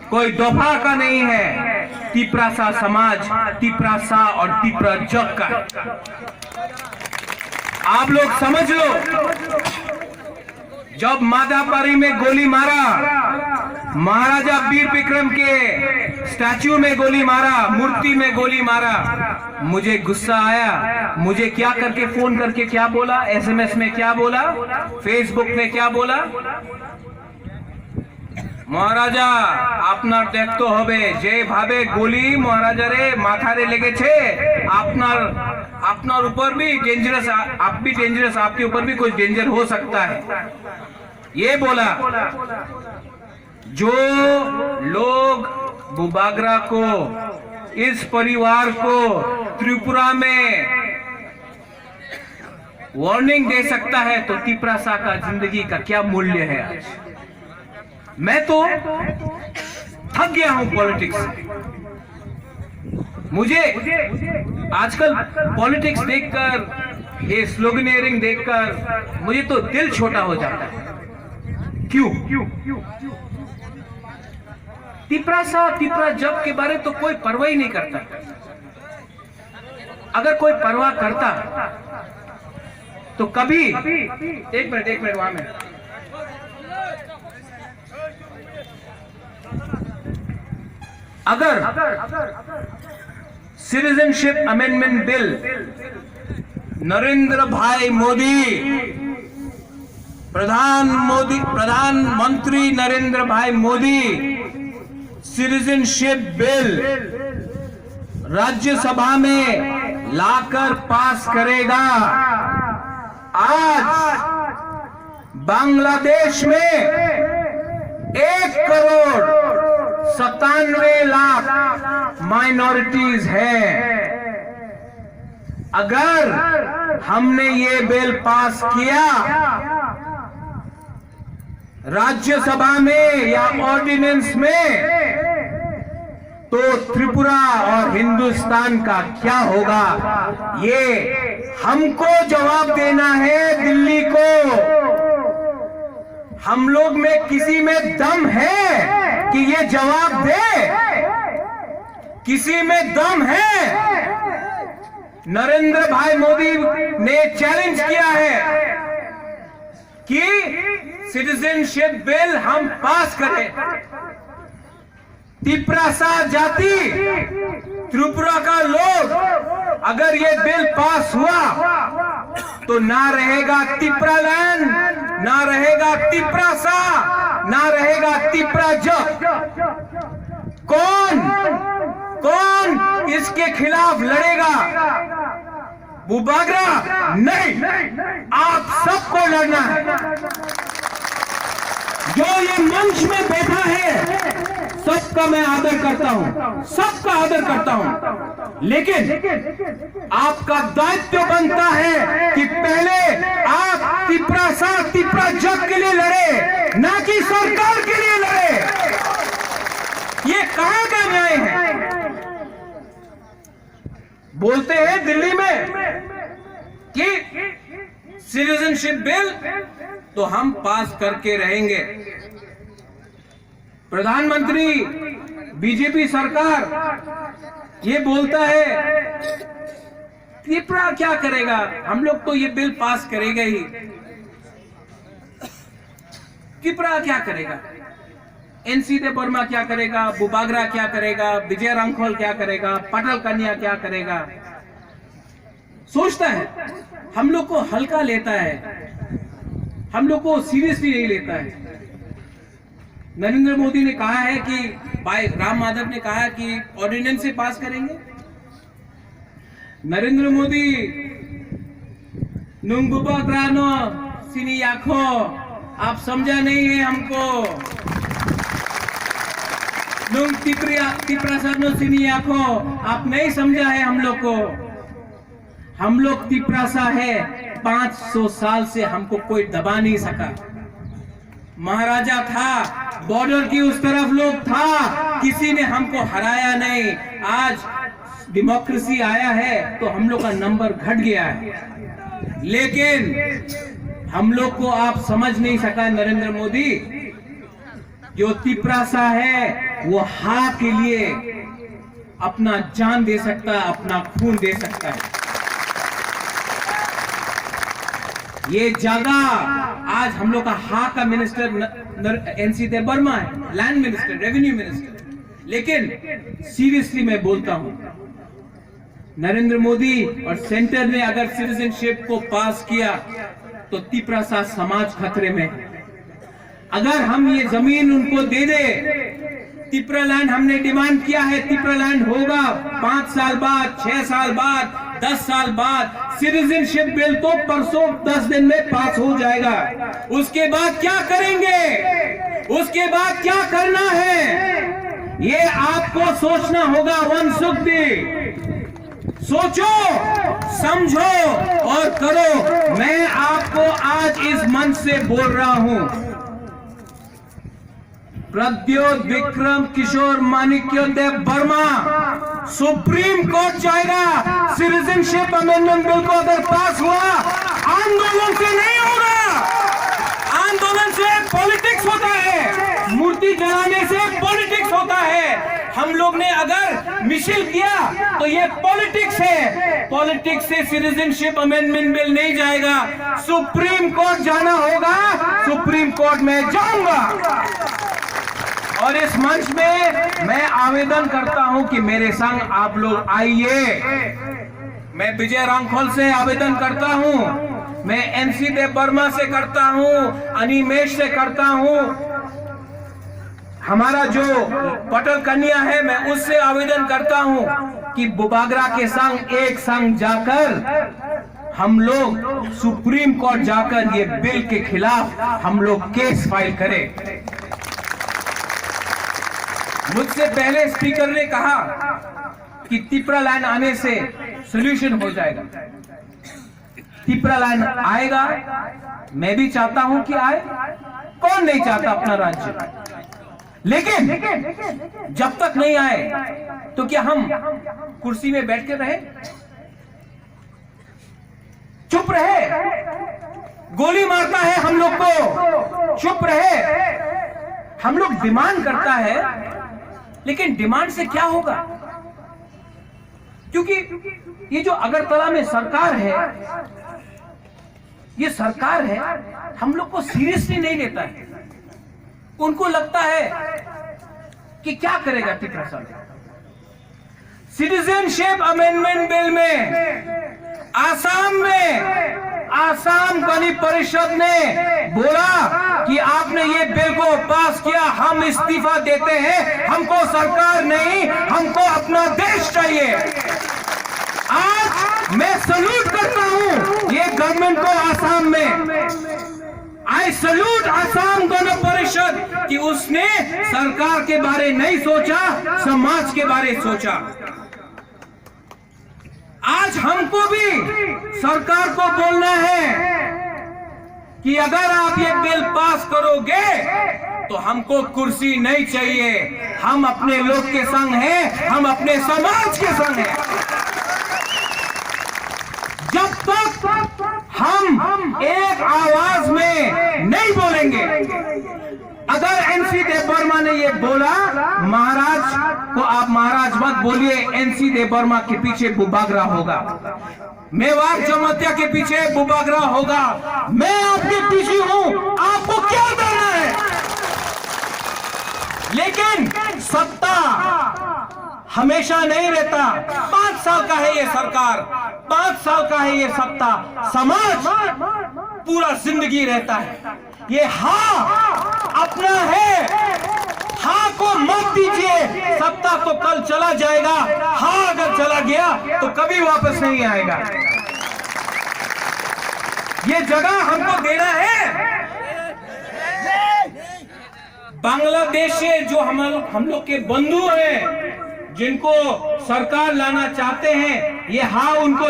कोई दोफा का नहीं है, तिपरासा समाज, तिपरासा और तिपरा जग का। आप लोग समझ लो, जब मादापारी में गोली मारा, महाराजा वीर विक्रम के स्टैच्यू में गोली मारा, मूर्ति में गोली मारा, मुझे गुस्सा आया। मुझे क्या करके फोन करके क्या बोला, एसएमएस में क्या बोला, फेसबुक में क्या बोला, মহারাজা আপনার দেখতে হবে যেভাবে গুলি মহারাজারে মাথারে লেগেছে, আপনার আপনার ऊपर भी डेंजरस, आप भी डेंजरस, आपके ऊपर भी कुछ डेंजर हो सकता है, ये बोला। जो लोग बुबागरा को, इस परिवार को त्रिपुरा में वार्निंग दे सकता है, तो तिपरासा का जिंदगी का क्या मूल्य है आज। मैं तो थक गया हूं पॉलिटिक्स से। मुझे आजकल पॉलिटिक्स देखकर, ये स्लोगनेरिंग देखकर मुझे तो दिल छोटा हो जाता है। क्यों? तिपरासा, तिपरा जग के बारे तो कोई परवाह ही नहीं करता। अगर कोई परवाह करता तो कभी, एक मिनट वहां में, अगर सिटीजनशिप अमेंडमेंट बिल नरेंद्र भाई मोदी, प्रधानमंत्री नरेंद्र भाई मोदी सिटीजनशिप बिल राज्यसभा में लाकर पास करेगा, आज बांग्लादेश में 1,97,00,000 माइनॉरिटीज हैं। अगर हमने ये बिल पास किया राज्यसभा में या ऑर्डिनेंस में, तो त्रिपुरा और हिंदुस्तान का क्या होगा, ये हमको जवाब देना है, दिल्ली को। हम लोग में किसी में दम है कि ये जवाब दे? किसी में दम है? नरेंद्र भाई मोदी ने चैलेंज किया है कि सिटीजनशिप बिल हम पास करें। तिपरासा जाति, त्रिपुरा का लोग, अगर ये बिल पास हुआ तो ना रहेगा तिपरालैंड, ना रहेगा तिपरासा, ना रहेगा तिपरा जग। कौन इसके खिलाफ लड़ेगा? बुबागरा नहीं, आप सबको लड़ना है। जो ये मंच में बैठा है, सबका मैं आदर करता हूं, सबका आदर करता हूं, लेकिन आपका दायित्व बनता है कि पहले आप तिपरासा, तिपरा जग के लिए लड़े, ना कि सरकार के लिए लड़े। ये कहां का न्याय है? बोलते हैं दिल्ली में कि सिटीजनशिप बिल तो हम पास करके रहेंगे। प्रधानमंत्री, बीजेपी सरकार ये बोलता है त्रिपुरा क्या करेगा, हम लोग तो ये बिल पास करेंगे ही। त्रिपुरा क्या करेगा? एनसी दे वर्मा क्या करेगा? बुबागरा क्या करेगा? विजय रांखोल क्या करेगा? पटल कन्या क्या करेगा? सोचता है, हम लोग को हल्का लेता है, हम लोग को सीरियसली नहीं लेता है। नरेंद्र मोदी ने कहा है कि, भाई राम माधव ने कहा है कि ऑर्डिनेंस से पास करेंगे। नरेंद्र मोदी नुंगुबाग्रानो सिनी आखो, आप समझा नहीं है हमको। नुंग तिपरासा सिनी आखो, आप नहीं समझा है हम लोग को। हम लोग तिपरासा है, 500 साल से हमको कोई दबा नहीं सका। महाराजा था, बॉर्डर की उस तरफ लोग था, किसी ने हमको हराया नहीं। आज डेमोक्रेसी आया है तो हम लोग का नंबर घट गया है, लेकिन हम लोग को आप समझ नहीं सका। नरेंद्र मोदी जो तिपरासा है, वो हा के लिए अपना जान दे सकता है, अपना खून दे सकता है। ये जगह आज हम लोग का हा का मिनिस्टर एनसी देव वर्मा है, लैंड मिनिस्टर, रेवेन्यू मिनिस्टर। लेकिन सीरियसली मैं बोलता हूं, नरेंद्र मोदी और सेंटर ने अगर सिटीजनशिप को पास किया तो तिपरासा समाज खतरे में। अगर हम ये जमीन उनको दे दे, तिपरा लैंड हमने डिमांड किया है, तिपरा लैंड होगा 5 साल बाद, 6 साल बाद, 10 साल बाद। सिटीजनशिप बिल तो परसों 10 दिन में पास हो जाएगा। उसके बाद क्या करेंगे, उसके बाद क्या करना है, ये आपको सोचना होगा। वनसुखदेव, सोचो, समझो और करो। मैं आपको आज इस मंच से बोल रहा हूं, प्रद्योत विक्रम किशोर माणिक्य देव वर्मा सुप्रीम कोर्ट जाएगा। सिटीजनशिप अमेंडमेंट बिल को अगर पास हुआ, आंदोलन से नहीं होगा। आंदोलन से पॉलिटिक्स होता है, मूर्ति जलाने से पॉलिटिक्स होता है। हम लोग ने अगर मिशिल किया तो ये पॉलिटिक्स है। पॉलिटिक्स से सिटीजनशिप अमेंडमेंट बिल नहीं जाएगा। सुप्रीम कोर्ट जाना होगा, सुप्रीम कोर्ट में जाऊंगा। और इस मंच में मैं आवेदन करता हूं कि मेरे संग आप लोग आइए। मैं विजय रांखोल से आवेदन करता हूं, मैं एनसी देव वर्मा से करता हूं, अनिमेश से करता हूं, हमारा जो पटल कन्या है मैं उससे आवेदन करता हूं कि बुबागरा के संग एक संग जाकर हम लोग सुप्रीम कोर्ट जाकर ये बिल के खिलाफ हम लोग केस फाइल करें। मुझसे पहले स्पीकर ने कहा कि तिपरा लाइन आने से सॉल्यूशन हो जाएगा। तिपरा लाइन आएगा, मैं भी चाहता हूं कि आए, कौन नहीं चाहता अपना राज्य। लेकिन जब तक नहीं आए तो क्या हम कुर्सी में बैठ के रहे, चुप रहे? गोली मारता है हम लोग को, चुप रहे? हम लोग डिमांड करता है, लेकिन डिमांड से क्या होगा? क्योंकि ये जो अगरतला में सरकार है, ये सरकार है, हम लोग को सीरियसली नहीं लेता है। उनको लगता है कि क्या करेगा तिपरा सरकार। सिटीजनशिप अमेंडमेंट बिल में आसाम गण परिषद ने बोला कि आपने ये बिल को पास किया, हम इस्तीफा देते हैं, हमको सरकार नहीं, हमको अपना देश चाहिए। आज मैं सल्यूट करता हूं ये गवर्नमेंट को आसाम में। आई सल्यूट आसाम गण परिषद कि उसने सरकार के बारे नहीं सोचा, समाज के बारे सोचा। आज हमको भी सरकार को बोलना है कि अगर आप ये बिल पास करोगे तो हमको कुर्सी नहीं चाहिए। हम अपने लोग के संग हैं, हम अपने समाज के संग हैं। जब तक हम एक आवाज में नहीं बोलेंगे, अगर एनसी देव वर्मा ने ये बोला, महाराज को आप महाराज मत बोलिए, एनसी देव वर्मा के पीछे बुबागरा होगा, मेवाड़ जमतिया के पीछे बुबागरा होगा। मैं आपके पीछे हूं, आपको क्या करना है? लेकिन सत्ता हमेशा नहीं रहता। 5 साल का है ये सरकार, 5 साल का है ये सत्ता, समाज पूरा जिंदगी रहता है। ये हाँ अपना है, हाँ को मत दीजिए। सत्ता तो कल चला जाएगा, हाँ अगर चला गया तो कभी वापस नहीं आएगा। ये जगह हमको देना है। बांग्लादेश से जो हम लोग के बंधु हैं, जिनको सरकार लाना चाहते हैं, ये हाँ उनको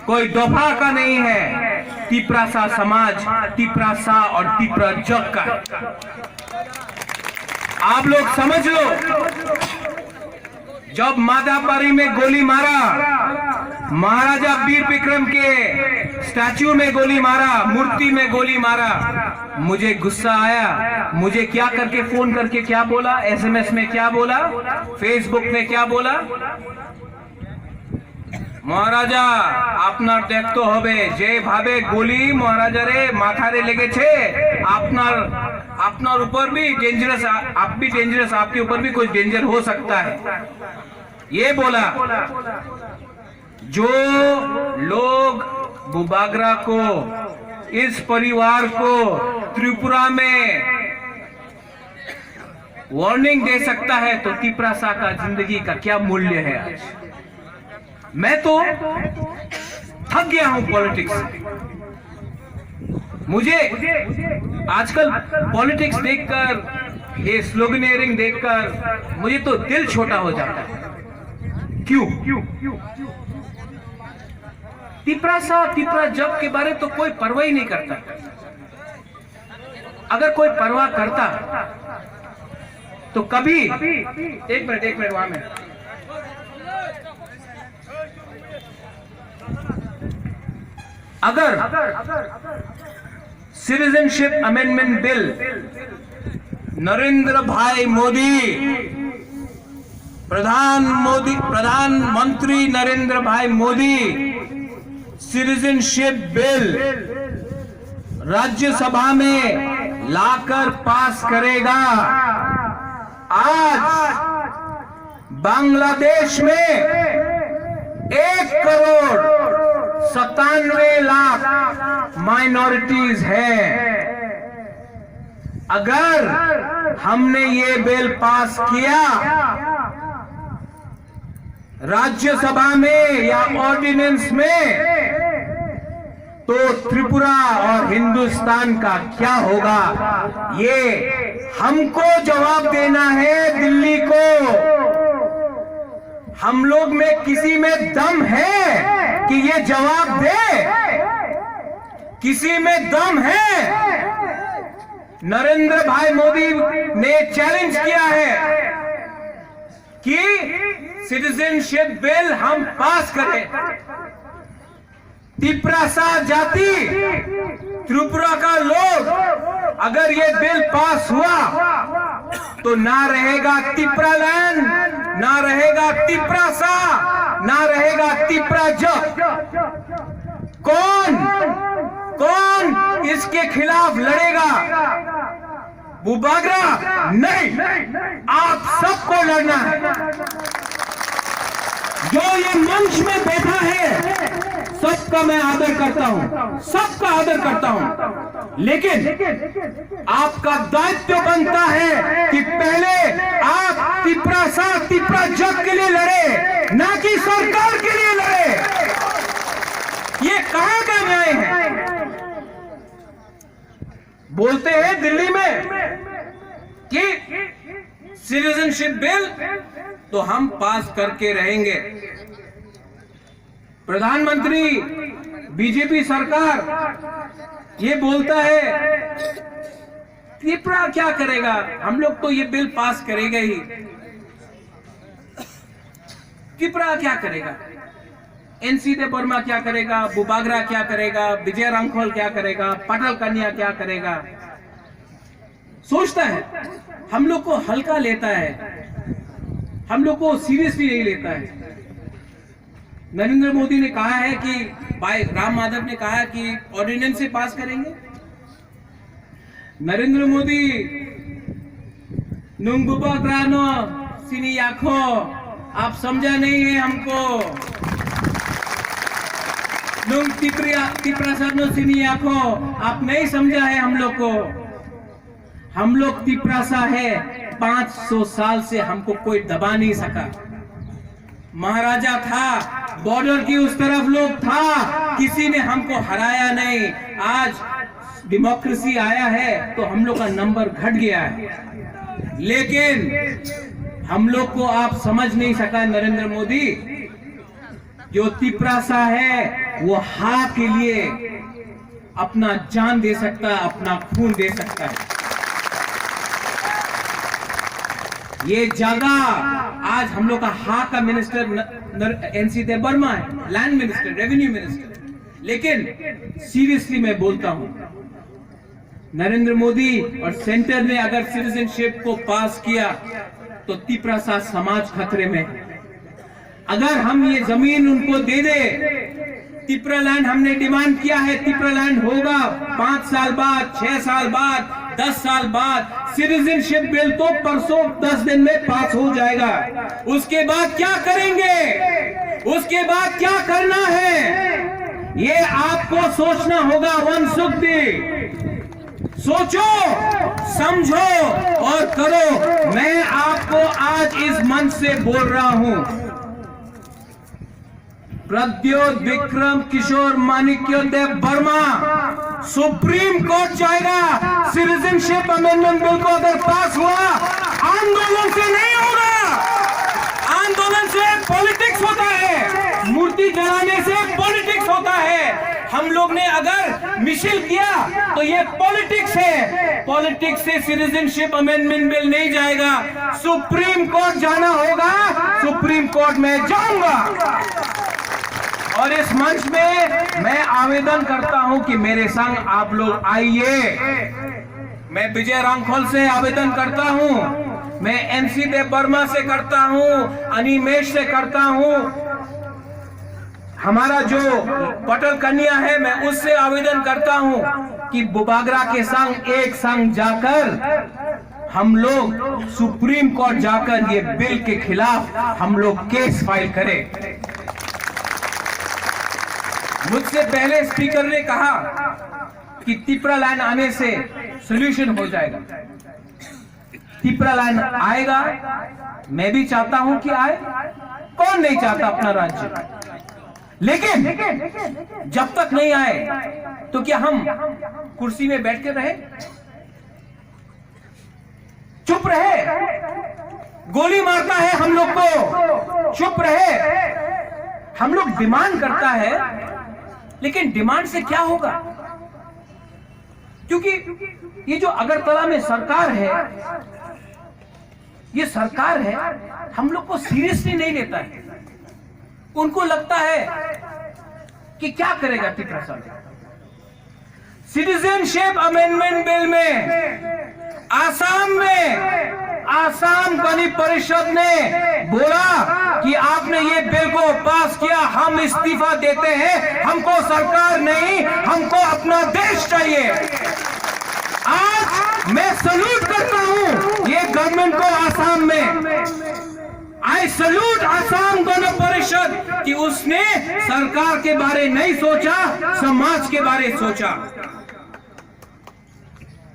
कोई दफा का नहीं है। तिपरासा समाज, तिपरासा और तिपरा जग का। आप लोग समझ लो, जब मादापारी में गोली मारा, महाराजा वीर विक्रम के स्टैच्यू में गोली मारा, मूर्ति में गोली मारा। मुझे गुस्सा आया। मुझे क्या करके फोन करके क्या बोला, एसएमएस में क्या बोला, फेसबुक में क्या बोला, মহারাজা আপনার দেখতে হবে যেভাবে গুলি মহারাজারে মাথারে লেগেছে, আপনার ऊपर भी डेंजरस, आप भी डेंजरस, आपके ऊपर भी कुछ डेंजर हो सकता है, ये बोला। जो लोग बुबागरा को, इस परिवार को त्रिपुरा में वार्निंग दे सकता है तो तिपरासा का जिंदगी का क्या मूल्य है आज। मैं तो थक गया हूं पॉलिटिक्स से। मुझे आजकल पॉलिटिक्स देखकर, ये स्लोगनियरिंग देखकर मुझे तो दिल छोटा हो जाता है। क्यों? तिपरा जब के बारे तो कोई परवाह ही नहीं करता। अगर कोई परवाह करता तो कभी, एक मिनट वहां में, अगर सिटीजनशिप अमेंडमेंट बिल नरेंद्र भाई मोदी, प्रधानमंत्री नरेंद्र भाई मोदी सिटीजनशिप बिल राज्यसभा में लाकर पास करेगा, आज बांग्लादेश में 1,97,00,000 माइनॉरिटीज हैं। अगर हमने ये बिल पास किया राज्यसभा में या ऑर्डिनेंस में, तो त्रिपुरा और हिंदुस्तान का क्या होगा, ये हमको जवाब देना है दिल्ली को। हम लोग में किसी में दम है कि ये जवाब दे? किसी में दम है? नरेंद्र भाई मोदी ने चैलेंज किया है कि सिटीजनशिप बिल हम पास करें। तिपरासा जाति, त्रिपुरा का लोग, अगर ये बिल पास हुआ तो ना रहेगा तिपरालैंड, ना रहेगा तिपरासा, ना रहेगा तिपराजक। कौन इसके खिलाफ लड़ेगा? बुबागरा नहीं, आप सबको लड़ना है। जो ये मंच में बैठा है सबका मैं आदर करता हूं, सबका आदर करता हूं, लेकिन आपका दायित्व बनता है कि पहले आप तिपराजक के लिए लड़े, ना कि सरकार के लिए लड़े। ये कहां का न्याय है? बोलते हैं दिल्ली में कि सिटीजनशिप बिल तो हम पास करके रहेंगे। प्रधानमंत्री, बीजेपी सरकार ये बोलता है त्रिपुरा क्या करेगा, हम लोग तो ये बिल पास करेगा ही। त्रिपुरा क्या करेगा? एनसी देबबर्मा क्या करेगा? बुबागरा क्या करेगा? विजय रामखोल क्या करेगा? पटल कन्या क्या करेगा? सोचता है, हम लोग को हल्का लेता है, हम लोग को सीरियसली नहीं लेता है। नरेंद्र मोदी ने कहा है कि भाई राम माधव ने कहा कि ऑर्डिनेंस से पास करेंगे। नरेंद्र मोदी नुंगुबाग्रानो सिनी आखो, आप समझा नहीं है हमको। नुंग तिपरासानो सिनी आखो, आप नहीं समझा है हम लोग को। हम लोग तिपरासा है, 500 साल से हमको कोई दबा नहीं सका। महाराजा था, बॉर्डर की उस तरफ लोग था, किसी ने हमको हराया नहीं। आज डेमोक्रेसी आया है तो हम लोग का नंबर घट गया है, लेकिन हम लोग को आप समझ नहीं सका। नरेंद्र मोदी जो तिपरासा है वो हा के लिए अपना जान दे सकता है, अपना खून दे सकता है। ये जगह आज हम लोग का हा का मिनिस्टर एनसी देबबर्मा है, लैंड मिनिस्टर, रेवेन्यू मिनिस्टर, लेकिन सीरियसली मैं बोलता हूं, नरेंद्र मोदी और सेंटर ने अगर सिटीजनशिप को पास किया तो तिपरासा समाज खतरे में है। अगर हम ये जमीन उनको दे दे, तिपरा लैंड हमने डिमांड किया है, तिपरा लैंड होगा 5 साल बाद, 6 साल बाद, 10 साल बाद। सिटीजनशिप बिल तो परसों 10 दिन में पास हो जाएगा। उसके बाद क्या करेंगे, उसके बाद क्या करना है, ये आपको सोचना होगा। वनसुखदेव, सोचो, समझो और करो। मैं आपको आज इस मंच से बोल रहा हूं, प्रद्योत विक्रम किशोर माणिक्योदेव वर्मा सुप्रीम कोर्ट जाएगा। सिटीजनशिप अमेंडमेंट बिल को अगर पास हुआ, आंदोलन से नहीं होगा। आंदोलन से पॉलिटिक्स होता है, मूर्ति जलाने से पॉलिटिक्स होता है। हम लोग ने अगर मिशिल किया तो ये पॉलिटिक्स है। पॉलिटिक्स से सिटीजनशिप अमेंडमेंट बिल नहीं जाएगा। सुप्रीम कोर्ट जाना होगा, सुप्रीम कोर्ट में जाऊंगा। और इस मंच में मैं आवेदन करता हूं कि मेरे संग आप लोग आइए। मैं विजय रांखोल से आवेदन करता हूं, मैं एनसी देव वर्मा से करता हूं, अनिमेश से करता हूं, हमारा जो पटल कन्या है मैं उससे आवेदन करता हूं कि बुबागरा के संग एक संग जाकर हम लोग सुप्रीम कोर्ट जाकर ये बिल के खिलाफ हम लोग केस फाइल करें। मुझसे पहले स्पीकर ने कहा कि तिपरा लाइन आने से सॉल्यूशन हो जाएगा। तिपरा लाइन आएगा, मैं भी चाहता हूं कि आए, कौन नहीं चाहता अपना राज्य। लेकिन जब तक नहीं आए तो क्या हम कुर्सी में बैठ के रहे, चुप रहे? गोली मारता है हम लोग को, चुप रहे? हम लोग डिमांड करता है, लेकिन डिमांड से क्या होगा? क्योंकि ये जो अगरतला में सरकार है, ये सरकार है, हम लोग को सीरियसली नहीं लेता है। उनको लगता है कि क्या करेगा तिपरा। सिटीजनशिप अमेंडमेंट बिल में आसाम गण परिषद ने बोला कि आपने ये बिल को पास किया, हम इस्तीफा देते हैं, हमको सरकार नहीं, हमको अपना देश चाहिए। आज मैं सल्यूट करता हूं ये गवर्नमेंट को आसाम में। आई सल्यूट आसाम गण परिषद कि उसने सरकार के बारे नहीं सोचा, समाज के बारे सोचा।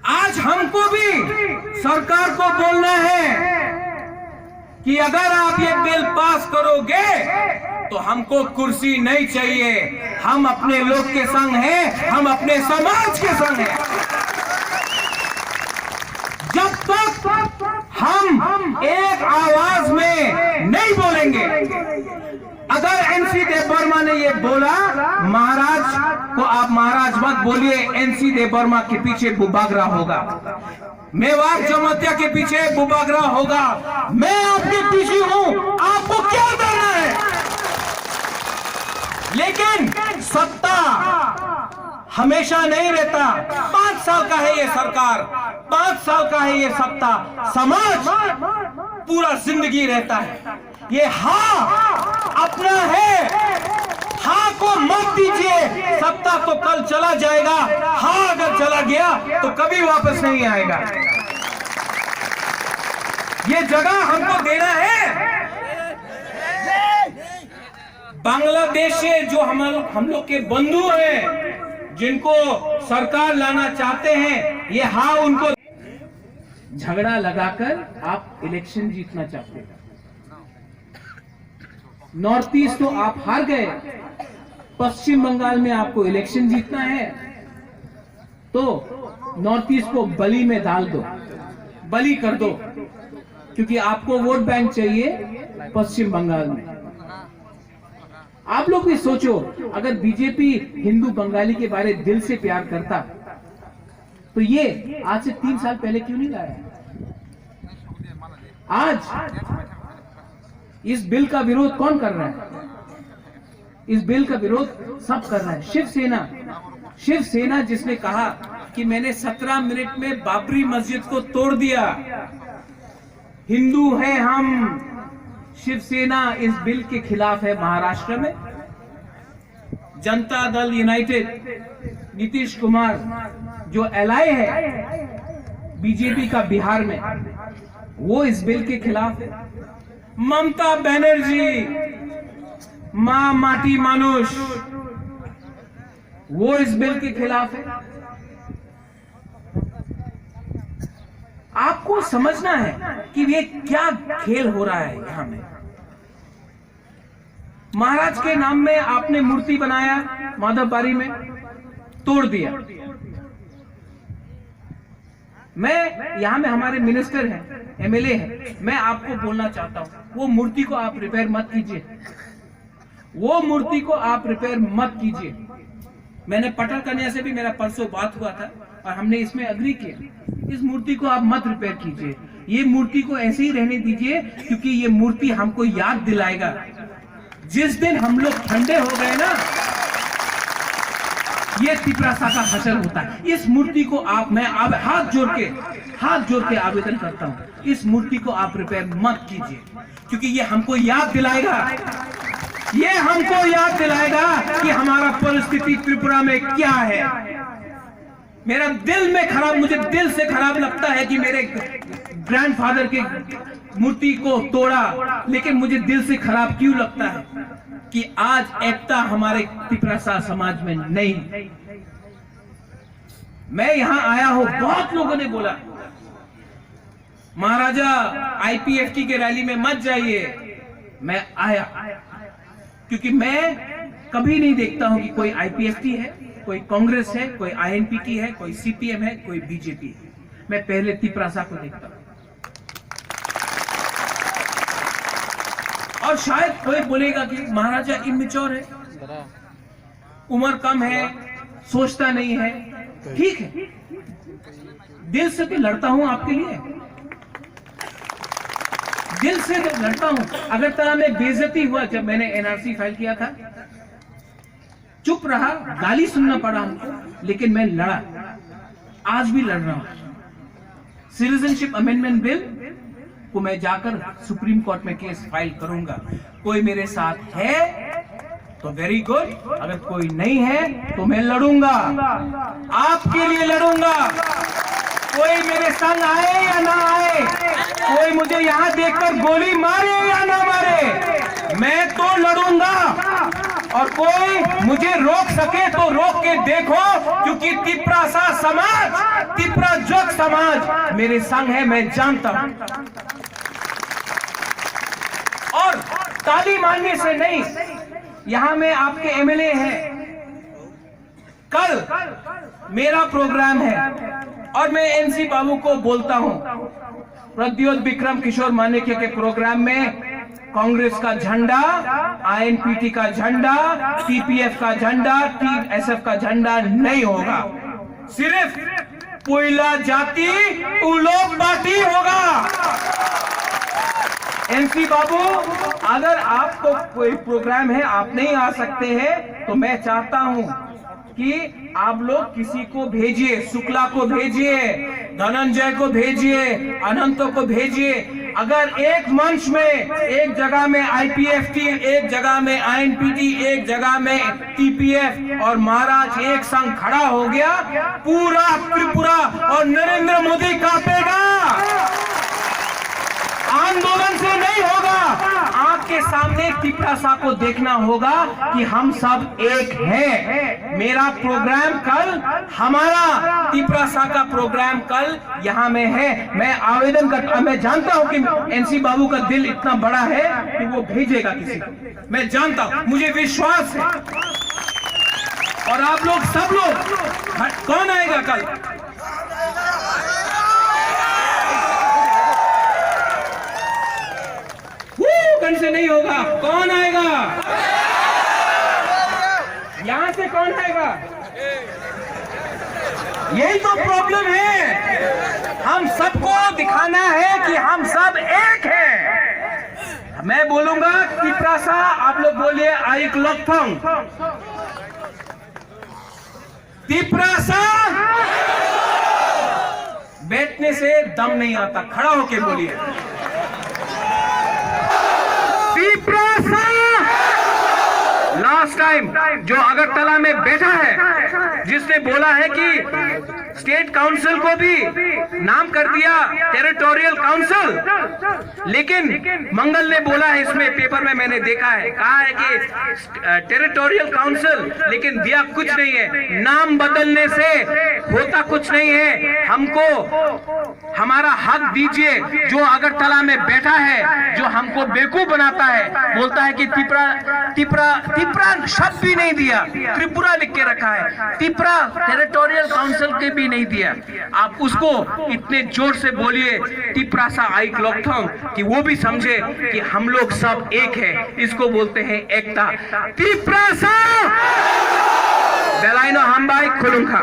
आज हमको भी सरकार को बोलना है कि अगर आप ये बिल पास करोगे तो हमको कुर्सी नहीं चाहिए, हम अपने लोग के संग हैं, हम अपने समाज के संग हैं। जब तक हम एक आवाज में नहीं बोलेंगे, अगर एनसी देव वर्मा ने ये बोला, महाराज को आप महाराज मत बोलिए, एनसी देव वर्मा के पीछे बुबागरा होगा, मेवाड़ जमातिया के पीछे बुबागरा होगा, मैं आपके पीछे हूं, आपको क्या करना है? लेकिन सत्ता हमेशा नहीं रहता। 5 साल का है ये सरकार, 5 साल का है ये सत्ता, समाज पूरा जिंदगी रहता है। ये हाँ अपना है, हाँ को मत दीजिए। सत्ता तो कल चला जाएगा, हाँ अगर चला गया तो कभी वापस नहीं आएगा। ये जगह हमको देना है। बांग्लादेश से जो हम लोग के बंधु हैं, जिनको सरकार लाना चाहते हैं, ये हाँ उनको झगड़ा लगाकर आप इलेक्शन जीतना चाहते हैं। नॉर्थ ईस्ट तो आप हार गए, पश्चिम बंगाल में आपको इलेक्शन जीतना है तो नॉर्थ ईस्ट को बलि में डाल दो, बलि कर दो, क्योंकि आपको वोट बैंक चाहिए पश्चिम बंगाल में। आप लोग भी सोचो, अगर बीजेपी हिंदू बंगाली के बारे दिल से प्यार करता तो ये आज से 3 साल पहले क्यों नहीं लाया? आज इस बिल का विरोध कौन कर रहा है? इस बिल का विरोध सब कर रहा है। शिवसेना जिसने कहा कि मैंने 17 मिनट में बाबरी मस्जिद को तोड़ दिया, हिंदू है हम, शिवसेना इस बिल के खिलाफ है। महाराष्ट्र में जनता दल यूनाइटेड नीतीश कुमार जो एलआई है बीजेपी का बिहार में, वो इस बिल के खिलाफ है। ममता बनर्जी मां माटी मानुष, वो इस बिल के खिलाफ है। आपको समझना है कि ये क्या खेल हो रहा है यहां में। महाराज के नाम में आपने मूर्ति बनाया, माधवबारी में तोड़ दिया। मैं यहां में हमारे मिनिस्टर हैं, एमएलए हैं, मैं आपको बोलना चाहता हूं, वो मूर्ति को आप रिपेयर मत कीजिए, वो मूर्ति को आप रिपेयर मत कीजिए। मैंने पटल कन्या से भी मेरा परसों बात हुआ था और हमने इसमें अग्री किया, इस मूर्ति को आप मत रिपेयर कीजिए, ये मूर्ति को ऐसे ही रहने दीजिए, क्योंकि ये मूर्ति हमको याद दिलाएगा जिस दिन हम लोग ठंडे हो गए ना, ये तिपरासा का हशर होता है। इस मूर्ति को आप, मैं अब हाथ जोड़ के आवेदन करता हूं, इस मूर्ति को आप रिपेयर मत कीजिए, क्योंकि ये हमको याद दिलाएगा, ये हमको याद दिलाएगा कि हमारा परिस्थिति त्रिपुरा में क्या है। मेरा दिल में खराब, मुझे दिल से खराब लगता है कि मेरे ग्रैंडफादर के मूर्ति को तोड़ा, लेकिन मुझे दिल से खराब क्यों लगता है कि आज एकता हमारे तिपरासा समाज में नहीं। मैं यहां आया हूं, बहुत लोगों ने बोला महाराजा आईपीएफटी के रैली में मत जाइए। मैं आया क्योंकि मैं कभी नहीं देखता हूं कि कोई आईपीएफटी है, कोई कांग्रेस है, कोई आईएनपीटी है, कोई सीपीएम है, कोई बीजेपी है। मैं पहले तिपरासा को देखता हूं। और शायद कोई बोलेगा कि महाराजा इमेच्योर है, उम्र कम है, सोचता नहीं है। ठीक है, दिल से तो लड़ता हूं आपके लिए, दिल से तो लड़ता हूं। अगरतला में बेइज्जती हुआ जब मैंने एनआरसी फाइल किया था, चुप रहा, गाली सुनना पड़ा हमको, लेकिन मैं लड़ा, आज भी लड़ रहा हूं। सिटीजनशिप अमेंडमेंट बिल को मैं जाकर सुप्रीम कोर्ट में केस फाइल करूंगा। कोई मेरे साथ है तो वेरी गुड, अगर कोई नहीं है तो मैं लड़ूंगा, आपके लिए लड़ूंगा। कोई मेरे संग आए या ना आए, कोई मुझे यहां देखकर गोली मारे या ना मारे, मैं तो लड़ूंगा। और कोई मुझे रोक सके तो रोक के देखो, क्योंकि तिपरासा समाज, तिपराजोग समाज मेरे संग है, मैं जानता हूं। और ताली मारने से नहीं, यहां में आपके एमएलए हैं, कल मेरा प्रोग्राम है और मैं एनसी बाबू को बोलता हूं, प्रद्योत विक्रम किशोर मानिक्य के प्रोग्राम में कांग्रेस का झंडा, आईएनपीटी का झंडा, टीपीएफ का झंडा, टीएसएफ का झंडा नहीं होगा, सिर्फ पुइला जाति उलोक पार्टी होगा। एनसी बाबू, अगर आपको कोई प्रोग्राम है, आप नहीं आ सकते हैं, तो मैं चाहता हूं कि आप लोग किसी को भेजिए, शुक्ला को भेजिए, धनंजय को भेजिए, अनंतों को भेजिए। अगर एक मंच में, एक जगह में आईपीएफटी, एक जगह में आईएनपीटी, एक जगह में टीपीएफ और महाराज एक संग खड़ा हो गया, पूरा त्रिपुरा और नरेंद्र मोदी कांपेगा। आंदोलन से नहीं होगा, आंख के सामने तिपरासा को देखना होगा कि हम सब एक हैं। मेरा प्रोग्राम कल, हमारा तिपरासा का प्रोग्राम कल यहां में है। मैं आवेदन करता, मैं जानता हूं कि एनसी बाबू का दिल इतना बड़ा है कि वो भेजेगा किसी को, मैं जानता हूं, मुझे विश्वास है। और आप लोग सब लोग, कौन आएगा कल? से नहीं होगा, कौन आएगा? यहां से कौन आएगा? यही तो प्रॉब्लम है, हम सबको दिखाना है कि हम सब एक हैं। मैं बोलूंगा तिप्रासा, आप लोग बोलिए आइक लोकथोंग। तिप्रासा। बैठने से दम नहीं आता, खड़ा होके बोलिए तिप्रासा। लास्ट टाइम जो अगरतला में बैठा है, जिसने बोला है कि स्टेट काउंसिल को भी नाम कर दिया टेरिटोरियल काउंसिल, लेकिन मंगल ने बोला है, इसमें पेपर में मैंने देखा है, कहा है कि टेरिटोरियल काउंसिल, लेकिन दिया कुछ नहीं है। नाम बदलने से होता कुछ नहीं है, हमको हमारा हक दीजिए। जो अगरतला में बैठा है, जो हमको बेवकूफ बनाता है, बोलता है कि तिप्रा शब्द भी नहीं दिया, त्रिपुरा लिख के रखा है, तिप्रा टेरिटोरियल काउंसिल के भी नहीं दिया। आप उसको इतने जोर से बोलिए तिप्रासा आइक लोकथोंग, कि वो भी समझे कि हम लोग सब एक है। इसको बोलते हैं एकता। तिप्रासा बेलाइनो हमबाई खुलुंखा।